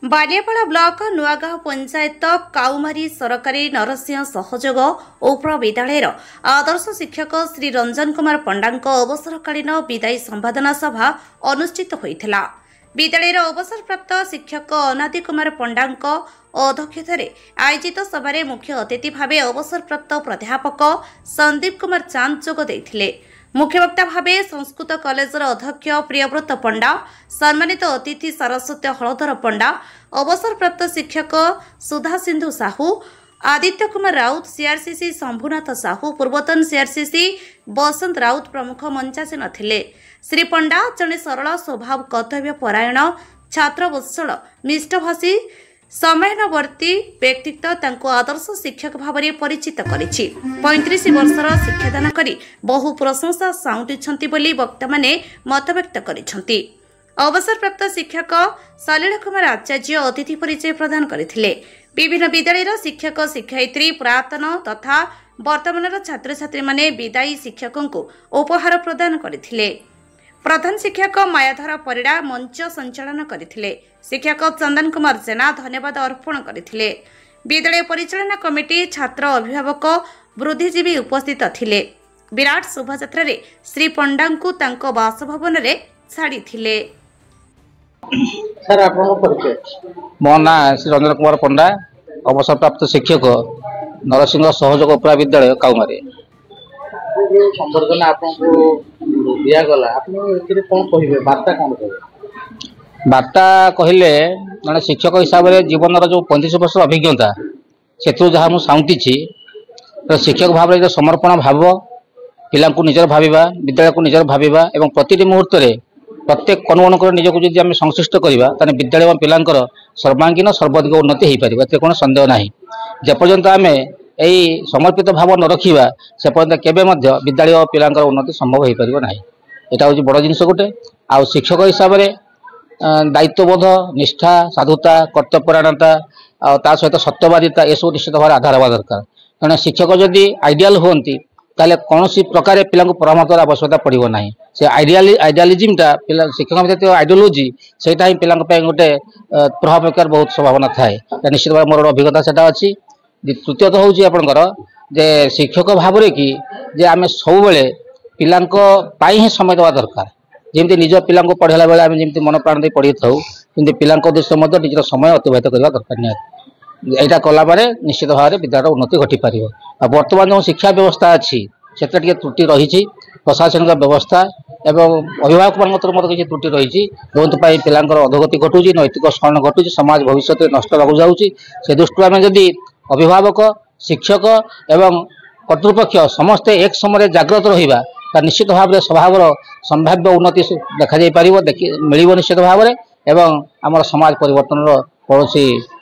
बालियापाड़ा block Nuagaon panchayat काउमारी सरकारी नरसिंह सहयोग उप्र विद्यालय आदर्श शिक्षक श्री रंजन कुमार पंडा अवसरकालीन विदायी संवादना सभा अनुष्ठित होता। विद्यालय अवसरप्राप्त शिक्षक अनादि कुमार पंडा अध्यक्षतार आयोजित सभारे मुख्य अतिथि भाव अवसरप्राप्त प्राध्यापक संदीप कुमार चांद जोग देथिले। मुख्य वक्ता भाव संस्कृत कॉलेजर अध्यक्ष प्रियव्रत पंडा, सम्मानित अतिथि सरस्वती हलधर पंडा, अवसरप्राप्त शिक्षक सुधा सिंधु साहू, आदित्य कुमार राउत, सीआरसीसी शंभुनाथ साहू, पूर्वतन सीआरसीसी बसंत राउत प्रमुख मंचासीन थिले। श्री पंडा जड़े सरल स्वभाव, कर्तव्य परायण, छात्र वत्सल, मिष्टभाषी, समयानुवर्ती व्यक्तित्व तांको आदर्श शिक्षक भाव में परिचित करिछि। 35 वर्षर शिक्षादान करी बहु प्रशंसा साउंटिछंती बोली वक्ता माने मत व्यक्त करिछंती। अवसरप्राप्त शिक्षक सलील कुमार आचार्य अतिथि परिचय प्रदान करथिले। विभिन्न विद्यालय शिक्षक शिक्षयित्री, पुरातन तथा वर्तमान छात्र छात्री माने विदायी शिक्षकों को उपहार प्रदान करथिले। प्रधान शिक्षक मायाधर परिड़ा मंच संचालन करथिले। शिक्षक चंदन कुमार जेना धन्यवाद अर्पण करथिले। विद्यालय परिचालना कमिटी, छात्र, अभिभावक, बुद्धिजीवी उपस्थित थिले। विराट शोभायात्रा रे श्री पंडा को तांको बासभवन रे छाड़ी थिले। सर आपन परिचय? मो ना श्री रंजन कुमार पंडा, अवसरप्राप्त शिक्षक नरसिंह सहयोग उपरा विद्यालय काउमारी। संबर्धना आपको दिया गला, आपन एथिरे कोन कहिबे, वार्ता कोन कहिबे? वार्ता कहले माने शिक्षक हिसाब से जीवन जो 35 वर्ष अभिज्ञता से जहाँ मुझे साउंटी शिक्षक भाव में समर्पण भाव, पिला निजर भाविबा, विद्यालय को निजर भाविबा एवं प्रति मुहूर्त प्रत्येक कणुकणुक निजक जब आम संश्लिष्ट करवा ताने विद्यालय और पिलांकर सर्वांगीन सर्वाधिक उन्नति हो पार, एत कौन सन्देह ना। जेपर्यंत आम यही समर्पित भाव न रखा से पर्यंत केबे मध्य विद्यालय और पिलांकर उन्नति संभव हो पार ना। यहाँ हूँ बड़ जिनस गोटे। आ शिक्षक हिसाब से दायित्वबोध, निष्ठा, साधुता, कर्तव्यपरायणता और सहित सत्यवादिता ये सब निश्चित भाव आधार हवा दरकार। तेना शिक्षक जदि आइडियाल हमें ताले कौन प्रकार पिला परामर्श आवश्यकता पड़ो ना। से आइडियालिजमटा पिला शिक्षक भीतर आइडियोलोजी से पिला गोटे प्रभाव पकार बहुत संभावना थाए। निश्चित भाव मोर अभिज्ञता से अच्छी। तृतीयतः हूँ आपंकर जे शिक्षक भाव कि आम सब पिला ही समय देवा दरकार। जमी निज पिला पढ़ाला बेले आम जमी मन प्राण दे पढ़ी था पिला उद्देश्य निजर समय अतिबाहित करवा दरकार। निहत यहाँ कला निश्चित भाव में विद्यालय उन्नति घटी पार। बर्तमान जो शिक्षा व्यवस्था अच्छी से त्रुटि रही, प्रशासनिक व्यवस्था एवं अभिभावक मान किसी त्रुटि रही जो पिला अधोगति घटुची, नैतिक स्खलन घटुची, समाज भविष्य नष्ट होगा जाऊँगी। से दृष्टि आम जदि अभिभावक, शिक्षक एवं कर्तृपक्ष समस्ते एक समय जाग्रत रहा निश्चित भाव में स्वभाव संभाव्य उन्नति देखा पार मिल निश्चित भाव में एवं आम समाज परिवर्तन कौन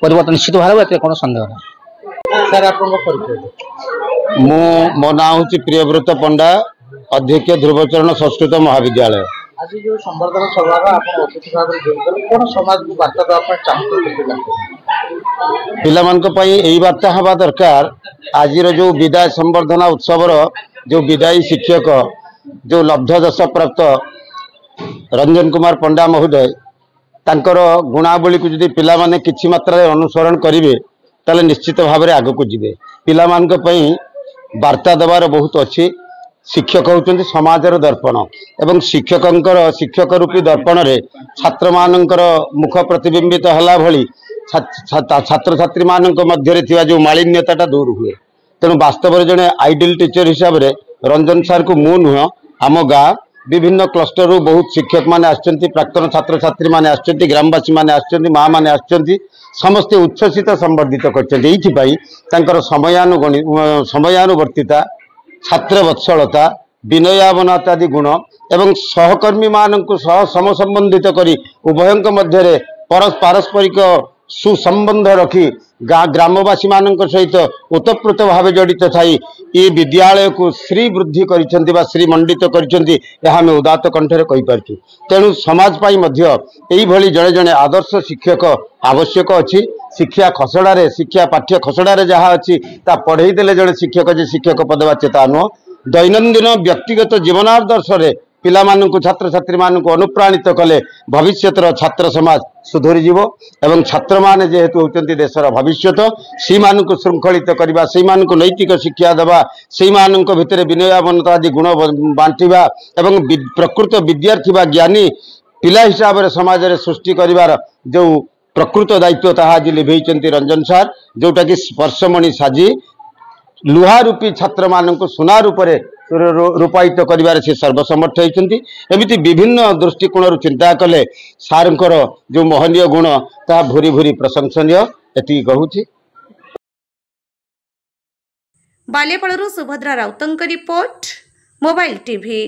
परिवर्तन निश्चित भाव में कौन सन्देह ना। सर आपन परिचय? मो ना हूँ प्रियव्रत पंडा, अध्यक्ष ध्रुवचरण संस्कृत महाविद्यालय। आज जो संबर्धना सभा अतिथि भाव में कौन समाज को वार्ता देवा चाहते? पिला यही वार्ता हवा दरकार। आज जो विदाय संबर्धना उत्सव जो विदायी शिक्षक जो लब्ध दश प्राप्त रंजन कुमार पंडा महोदय तांकर गुणावली को जदि पिला माने किछि मात्रा अनुसरण करेंगे ताले निश्चित भाव में आग को जीवे। पिला वार्ता देवार बहुत अच्छी। शिक्षक होउचंती समाजर दर्पण एवं शिक्षक रूपी दर्पण रे छात्र मानकर मुख प्रतिबिंबित हला भली छात्र छात्री मानक मध्य थिबा जो मालिन्यता दूर हुए। तेणु वास्तव में जड़े आइडियल टीचर हिसाब से रंजन सार को मु नुह आम गाँ विभिन्न क्लस्टर रू बहुत शिक्षक माने आछंती, प्राक्तन छात्र छात्री माने आछंती, ग्रामवासी माने आछंती, माँ माने आछंती, समस्ते उच्छ्वसित संवर्धित कर समयानुवर्तिता, छात्र वत्सलता, विनयावनता आदि गुण एवं सहकर्मी मानक सह समसंबंधित करी उभयंक मध्य पारस्परिक सुसंबंध रखी ग्रामवासी मान सहित ओतप्रोत भाव जड़ित थी ये विद्यालय को श्री वृद्धि कर श्री मंडित कर उदात्त कंठे कहीपरि। तेणु समाज यही जड़े जड़े आदर्श शिक्षक आवश्यक अच्छी। शिक्षा खसड़े शिक्षा पाठ्य खसड़े जहाँ अच्छी पढ़ईदे जड़े शिक्षक जे शिक्षक पद वा चेता नुह दैनंदिन व्यक्तिगत जीवनादर्श पिलामानंकु छात्र छात्री मानंकु अनुप्राणित कले भविष्यतर छात्र समाज सुधरी जीवो एवं छात्र माने जेहेतु होचंती देशर भविष्यत सी मानंकु श्रृंखलित करबा सी मानंकु नैतिक शिक्षा देबा सी मानंकु भितरे विनयावनता आदि गुण बांटिबा एवं प्रकृत विद्यार्थी बा ज्ञानी पिला हिसाब रे समाज रे सृष्टि करिवार जो प्रकृत दायित्व ताहा आज लिभेइचंती रंजन सार जोटा कि स्पर्शमणि साजी लुहा रूपी छात्र मानंकु सुना रूपरे रूपायित करिवार से सर्वसमर्थ होइचंती एमिति विभिन्न दृष्टिकोण चिंता कले सारंकर जो महनीय गुण ता भूरी भूरी प्रशंसनीय एति कहूची। बालेपाड़ू सुभद्रा राउतंक रिपोर्ट मोबाइल टीवी।